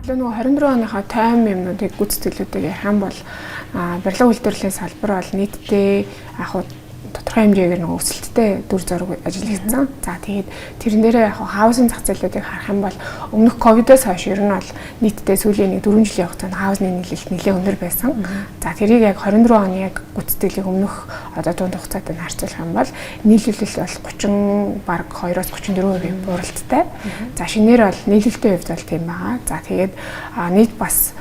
Өглөө нөгөө 24 оныхоо тайм юмнуудыг гүйцэтгэлүүдийг ярих юм бол барилга үйлдвэрлэлийн салбар бол нийтдээ тодорхой хэмжээгээр нөгөө өсөлттэй дүр зураг ажиллагдсан. За тэгээд тэрэн дээрээ хаусны зах зээлүүдийг харах юм бол өмнөх ковидоос хойш ер нь бол нийтдээ сүүлийн 4 жилийн хугацаанд хаусны нийлэлт нэлээд өндөр байсан. За тэрийг яг 24 оны яг гүйцэтгэлийг өмнөх одоо дунд хугацаатай харьцуулах юм бол нийлүүлэлт бол 30 бараг 2-оос 34% бууралттай. За шинээр бол нийлүүлэлтийн хувьд бол тийм байгаа. За тэгээд нийт бас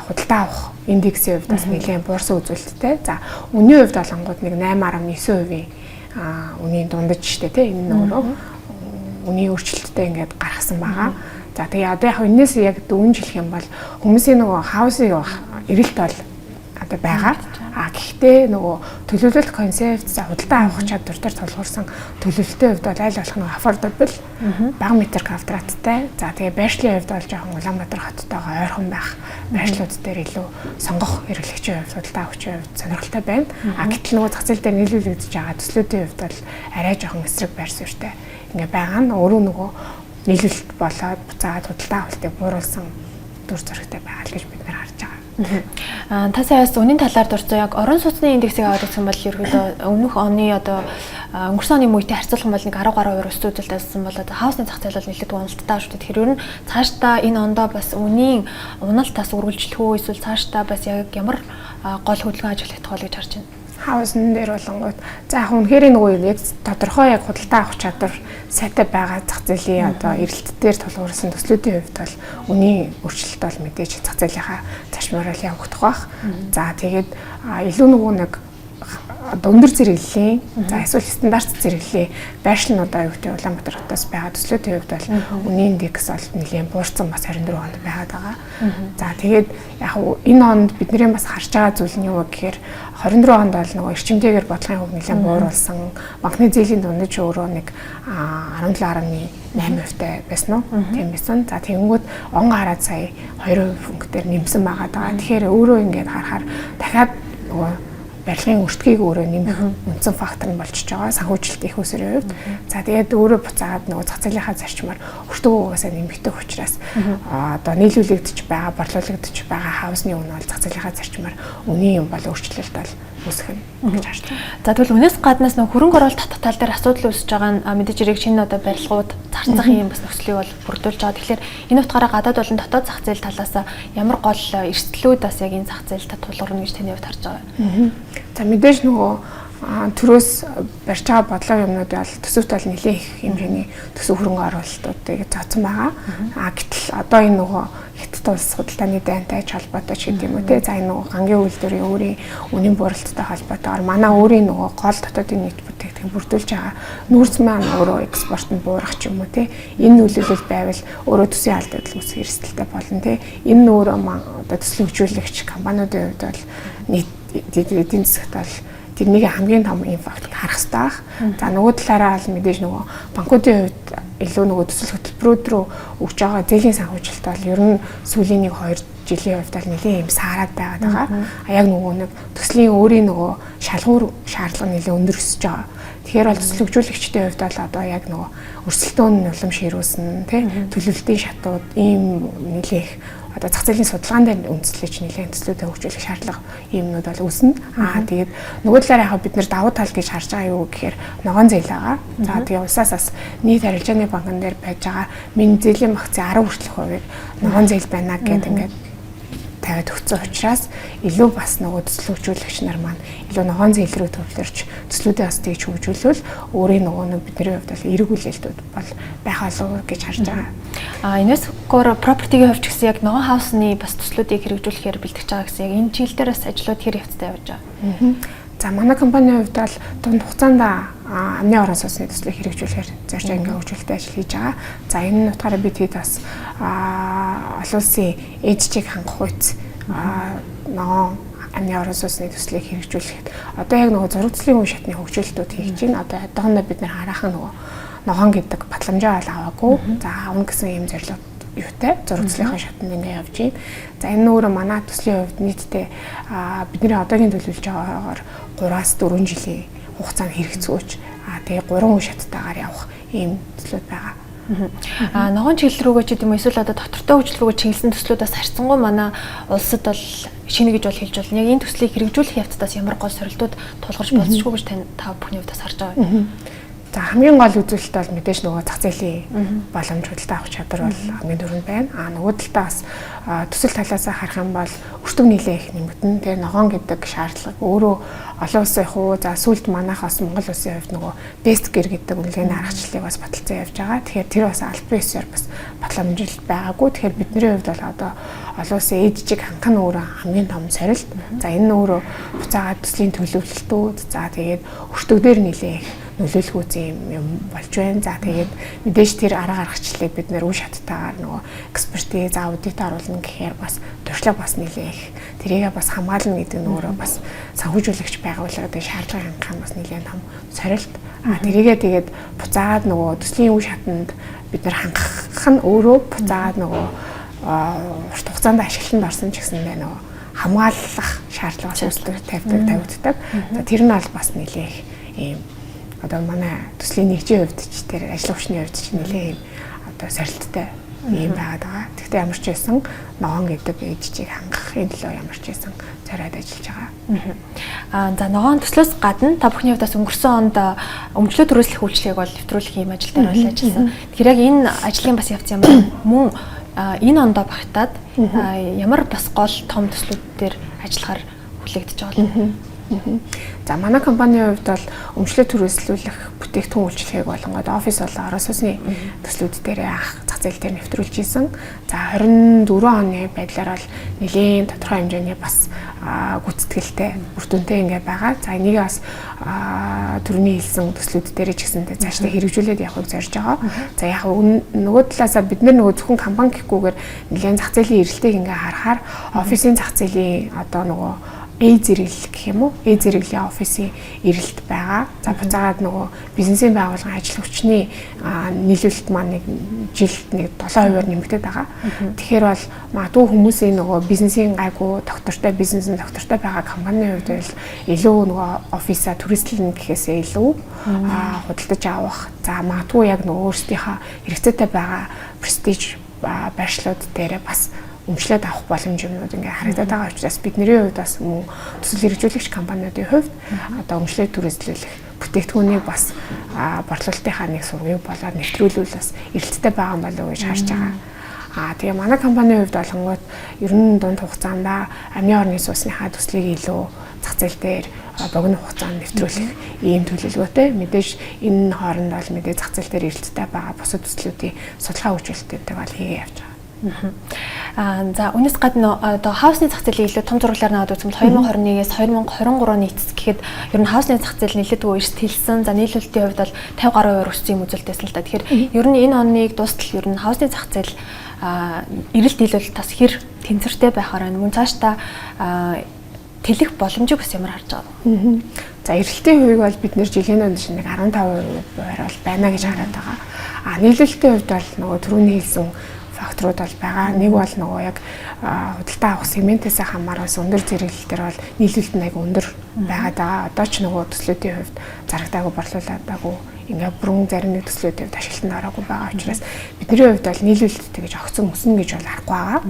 худалдаа авах индексийн хувьд бас нэлээд буурсан үзүүлэлттэй. За үнийн хувьд болонгууд нэг 8.9% үнийн дундаж штэ тийм энэ нөгөө үнийн өөрчлөлттэй ингээд гаргасан байгаа. За тэгээ одоо яг энэс яг дөрвөн жил хэм бол хүмүүсийн нөгөө хаусыг эрэлт бол одоо байгаа. Гэхдээ нөгөө төлөвлөлт концепт за худалдаа авах чадвар дээр тулгуурсан төлөвлөлтийн хувьд бол аль болох нөгөө affordable бага метр квадраттай. За тэгээ байршлын хувьд бол жоохон Улаанбаатар хоттойгоо ойрхон байх байршлууд дээр илүү сонгох хэрэглэгчийн хувьд худалдаа авахчийн хувьд сонирхолтой байна. Гэтэл нөгөө зах зээл дээр нийлүүлэгдэж байгаа төслүүдийн хувьд бол арай жоохон эсрэг байр суурьтай ингээ байгаа нь өөрөө нөгөө нийлүүлэлт болоод буцаад худалдаа авалтыг бууруулсан дүр зурагтай байгаа л гэж бид нар харж байгаа. Та саяас үнийн талаар дурсан яг орон сууцны индексийг аваад үзсэн бол ерөөдөө өмнөх оны одоо өнгөрсөн оны муутай харьцуулах юм бол нэг 10 гаруй өсөлт үзүүлсэн бол одоо хаусны зах зээл бол нэлээд уналттай шүү дээ. Тэгэхээр ер нь цаашдаа энэ ондоо бас үнийн уналт тас үргэлжлэх үү эсвэл цаашдаа бас яг ямар гол хөдөлгөөн ажиглагдах вэ гэж харж байна. Хаусн дээр болонгууд за яг үнэхээр нөгөө яг тодорхой яг худалдаа авах чадвар сайтай байгаа зах зээлийн одоо эрэлт дээр тулгуурсан төслүүдийн хувьд бол үнийн өөрчлөлт бол мэдээж зах зээлийнхаа зарчмаараа явагдах бах. За тэгээд илүү нөгөө нэг өндөр зэрэглэлийн за эсвэл стандарт зэрэглэлийн байршлуудаа юу гэдэг Улаанбаатар хотоос байгаа төслүүдийн хувьд бол үнийн индекс бол нэлээд буурсан бас 24 онд байгаад байгаа. За тэгээд яг энэ онд бидний бас харж байгаа зүйл нь юу вэ гэхээр 24 онд бол нөгөө эрчимтэйгээр бодлогын хөв нэлээд бууруулсан. Банкны зээлийн дундаж өөрөө нэг 17.8% байсан уу? Тийм байсан. За тэгэнгүүт он гараад сая 2% пунктээр нэмсэн байгаа даа. Тэгэхээр өөрөө ингээд харахаар дахиад нөгөө барилгын өртгийг өөрөө нэмэх үндсэн фактор нь болчихж байгаа санхүүжилт их усрын хувьд. За тэгээд өөрөө буцаад нөгөө зах зээлийнхаа зарчмаар өртөө угаасаа нэмэгдэх учраас одоо нийлүүлэгдэж байгаа, борлуулагдж байгаа хаусны үн бол зах зээлийнхаа зарчмаар үнийн юм бол өөрчлөлт бол үүсэх нь гэж харж байна. За тэгвэл үнээс гаднаас нөгөө хөрөнгө оруулалт татах тал дээр асуудал үүсэж байгаа нь мэдээж хэрэг шинэ одоо барилгууд зарцах юм бас нөхцөлийг бол бүрдүүлж байгаа. Тэгэхээр энэ утгаараа гадаад болон дотоод зах зээл талаас ямар гол эрсдлүүд бас яг энэ зах зээлд тулгуурна гэж таны хувьд харж байгаа. За мэдээж нөгөө төрөөс барьж байгаа бодлого юмнууд бол төсөвт бол нэлээд их хэмжээний төсөв хөрөнгө оруулалтуудыг заасан байгаа. Гэтэл одоо энэ нөгөө Хятад улс худалдааны дайнтай холбоотой ч гэдэг юм уу те. За энэ нөгөө гангийн үйлдвэрийн өөрийн үнийн бууралттай холбоотойгоор манай өөрийн нөгөө гол дотоодын нийт бүтээгдэхүүн бүрдүүлж байгаа нүүрс маань өөрөө экспортод буурах ч юм уу те. Энэ нөлөөлөл байвал өөрөө төсвийн алдагдал үүсэх эрсдэлтэй болно те. Энэ өөрөө одоо төслийн хөгжүүлэгч компаниудын хувьд бол нийт эдийн засагт бол тэрнийг хамгийн том импакт харах хэрэгтэй баг. За нөгөө талаараа л мэдээж нөгөө банкуудын хувьд илүү нөгөө төсөл хөтөлбөрүүд рүү өгж байгаа зээлийн санхүүжилт бол ер нь сүүлийн 1-2 жилийн хувьд бол нэлээд юм саарад байгаад байгаа. Яг нөгөө нэг төслийн өөрийн нөгөө шалгуур шаардлага нэлээд өндөр өсөж байгаа. Тэгэхээр бол төсөл хөгжүүлэгчдийн хувьд бол одоо яг нөгөө өрсөлдөөн нулимш ширүүлсэн тий төлөвлөлтийн шатууд ийм нэлээд одоо зах зээлийн судалгаан дээр үндэслэж нэлээд төслүүдэд хөгжүүлэх шаардлага юмнууд бол үүснэ. Тэгээд нөгөө талаараа яг бид нэр давуу тал гэж харж байгаа юу гэхээр ногоон зээл байгаа. За тэгээ улсаас бас нийт арилжааны банкн дээр байж байгаа миний зээлийн багцын 10 хүртэлх хувийг ногоон зээл байна гэдэг ингээд тавиад өгсөн учраас илүү бас нөгөө төсөл хөгжүүлэгч нар маань илүү ногоон зээл рүү төвлөрч төслүүдээ бас тэгж хөгжүүлвэл өөрийн нөгөө нэг бидний хувьд бол эрг үлээлтүүд бол байх болов гэж харж байгаа. Инвестор пропертигийн хувьд ч гэсэн яг ногоон хаусны бас төслүүдийг хэрэгжүүлэхээр бэлтгэж байгаа гэсэн яг энэ чиглэлээр бас ажлууд хэр хөвцтэй явж байгаа. За манай компанийн хувьд бол дунд хугацаанд амны орон сууцны төслийг хэрэгжүүлэхээр зорж ингээ хөгжүүлэлттэй ажил хийж байгаа. За энэ утгаараа бид хэд бас олон улсын эджийг хангах үйс ногоон амны орон сууцны төслийг хэрэгжүүлэхэд одоо яг нөгөө зураг төслийн үе шатны хөгжүүлэлтүүд хийж байна. Одоо одоохондоо бид нэр хараахан нөгөө ногоон гэдэг батламжаа бол аваагүй. За аавна гэсэн юм зорилго юутай зураг төслийнхаа шатнд ингээ явж байна. За энэ өөрөө манай төслийн хувьд нийтдээ бидний одоогийн төлөвлөж байгаагаар 3-4 жилийн хугацаанд хэрэгцүүлж тэгээ 3 үе шаттайгаар явах ийм төслүүд байгаа. Ногоон чиглэл рүүгээ ч гэдэм үү эсвэл одоо доктортой хөгжил рүүгээ чиглэсэн төслүүдээс харьцангуй манай улсад бол шинэ гэж бол хэлж болно. Яг энэ төслийг хэрэгжүүлэх явцдаас ямар гол сорилтууд тулгарч болцсохгүй гэж та бүхний хувьд харж байгаа. За хамгийн гол үзүүлэлт бол мэдээж нөгөө зах зээлийн боломж худалдаа авах чадвар бол хамгийн дөрөнд байна. Нөгөө талаас төсөл талаас харах юм бол өртөг нийлээ их нэмэгдэн. Тэгээ ногоон гэдэг шаардлага өөрөө олон улсын их уу за сүүлд манайхаас Монгол улсын хувьд нөгөө best gear гэдэг үнэлгээний аргачлалыг бас баталсан явж байгаа. Тэгэхээр тэр бас албан ёсоор бас батламжилт байгаагүй. Тэгэхээр бидний хувьд бол одоо олон улсын ээжийг хангах нь өөрөө хамгийн том сорилт. За энэ нь өөрөө буцаагаад төслийн төлөвлөлтүүд за тэгээд өртөг дээр нийлээ их нөлөөлөх үе юм болж байна. За тэгээд мэдээж тэр арга аргачлалыг бид нэр үе шаттайгаар нөгөө экспертиз аудит оруулна гэхээр бас туршлага бас нэлээ их тэрийгээ бас хамгаална гэдэг нь өөрөө бас санхүүжүүлэгч байгууллагын шаардлагын хангах бас нэлээд том сорилт. Тэрийгээ тэгээд буцаагаад нөгөө төслийн үе шатанд бид нэр хангах нь өөрөө буцаагаад нөгөө урт хугацаанд ашиглалтанд орсон ч гэсэндээ нөгөө хамгаалах шаардлагаас тавигддаг. За тэр нь бол бас нэлээ их ийм одоо манай төслийн нэгжийн хувьд ч тэр ажил хүчний хувьд ч нэлээ юм одоо сорилттой юм байгаад байгаа. Гэхдээ ямар ч байсан ногоон гэдэг ээжийг хангахын төлөө ямар ч байсан зориод ажиллаж байгаа. За ногоон төслөөс гадна та бүхний хувьд бас өнгөрсөн онд өмчлөө төрөөслөх үйлчлэгийг бол нэвтрүүлэх юм ажил дээр бол ажилласан. Тэгэхээр яг энэ ажлын бас явц юм мөн энэ ондоо багтаад ямар бас гол том төслүүд дээр ажиллахаар хүлээгдэж байгаа юм. За манай компанийн хувьд бол өмчлөө төрөөслүүлэх бүтээгдэхүүн үйлчлэгийг болонгод офис болон орон сууцны төслүүд дээр анх зах зээл дээр нэвтрүүлж исэн. За 24 оны байдлаар бол нэлийн тодорхой хэмжээний бас гүйцэтгэлтэй үр дүнтэй ингээ байгаа. За энийг бас түрүүний хэлсэн төслүүд дээр ч гэсэндээ цаашдаа хэрэгжүүлээд явахыг зорж байгаа. За яг нөгөө талаасаа бид нөгөө зөвхөн компани гэхгүйгээр нэлийн зах зээлийн эрэлтийг ингээ харахаар офисын зах зээлийн одоо нөгөө зэрэглэл гэх юм уу? Зэрэглэлийн офисын эрэлт байгаа. За буцаагаад нөгөө бизнесийн байгууллагын ажил хүчний нийлүүлэлт маань нэг жилд 7%-аар нэмэгдээд байгаа. Тэгэхээр бол магадгүй хүмүүсийн нөгөө бизнесийн гайгүй доктортой бизнесийн доктортой байгаа компанийн хувьд бол илүү нөгөө офисаа түрээслэн гэхээсээ илүү худалдаж авах. За магадгүй яг нөгөө өөрсдийнхөө хэрэгцээтэй байгаа престиж байршлууд дээр бас өмчлөөд авах боломж юмнууд ингээ харагдаад байгаа учраас бидний хувьд бас мөн төсөл хэрэгжүүлэгч компаниудын хувьд одоо өмчлөөд түрээслүүлэх бүтээгдэхүүнийг бас борлуулалтынхаа нэг сургыг болоод нэвтрүүлвэл бас эрэлттэй байгаа юм болов уу гэж харж байгаа. Тэгээ манай компанийн хувьд болонгууд ер нь дунд хугацаанд амны орны сууцныхаа төслийг илүү зах зээл дээр богино хугацаанд нэвтрүүлэх ийм төлөвлөгөөтэй. Мэдээж энэ хооронд бол мэдээ зах зээл дээр эрэлттэй байгаа бусад төслүүдийн судалгаа хөгжүүлэлтүүдийг бол хийгээ явж байгаа. За үүнээс гадна одоо хаусны зах зээлийн илүү том зураглаар наваад үзвэл 2021-ээс 2023 нийцэд гэхэд ер нь хаусны зах зээл нэлээдгүй эрсд хэлсэн. За нийлүүлэлтийн хувьд бол 50 гаруй % өссөн юм үзүүлэлтээс л та. Тэгэхээр ер нь энэ оныг дуустал ер нь хаусны зах зээл эрэлт нийлүүлэлт бас хэр тэнцвэртэй байхаар байна. Мөн цаашдаа тэлэх боломжийг бас ямар харж байгаа. За эрэлтийн хувийг бол бид нэр жилийн онд шинэ 15% бол байна гэж хараад байгаа. Нийлүүлэлтийн хувьд бол нөгөө түрүүний хэлсэн факторууд бол байгаа. Нэг бол нөгөө яг худалдаа авах сегментээс хамаараас өндөр зэрэглэлтэр бол нийлүүлэлт нь аяга өндөр байгаад байгаа. Одоо ч нөгөө төслүүдийн хувьд зарагдаагүй борлуулаагүй ингээ бүрэн зарим нэг төслүүдийн хувьд ашиглалтанд ороогүй байгаа учраас бидний хувьд бол нийлүүлэлттэй гэж огцон өснө гэж бол харахгүй байгаа.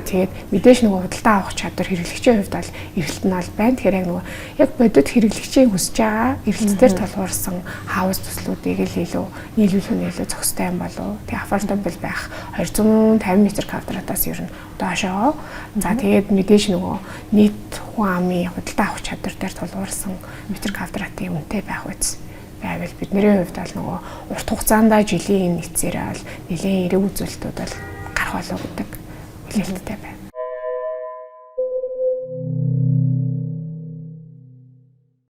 Тэгээд мэдээж нөгөө худалдаа авах чадвар хэрэглэгчийн хувьд бол эрэлт нь бол байна. Тэгэхээр яг бодит хэрэглэгчийн хүсэж байгаа эрэлтээр толгуурсан хаус төслүүдийг л илүү нийлүүлэх нь илүү зохистой юм болов. Тэгээ affordable байх 250 м2-аас ер нь доошоо. За тэгээд мэдээж нөгөө нийт хүн амын худалдаа авах чадвар дээр толгуурсан м2-ийн үнэтэй байх үз. Байвал бидний хувьд бол нөгөө урт хугацаанд жилийн нийцээрээ бол нэлээд эерэг үзүүлэлтүүд бол гарах болов гэдэг хүлээлттэй байна.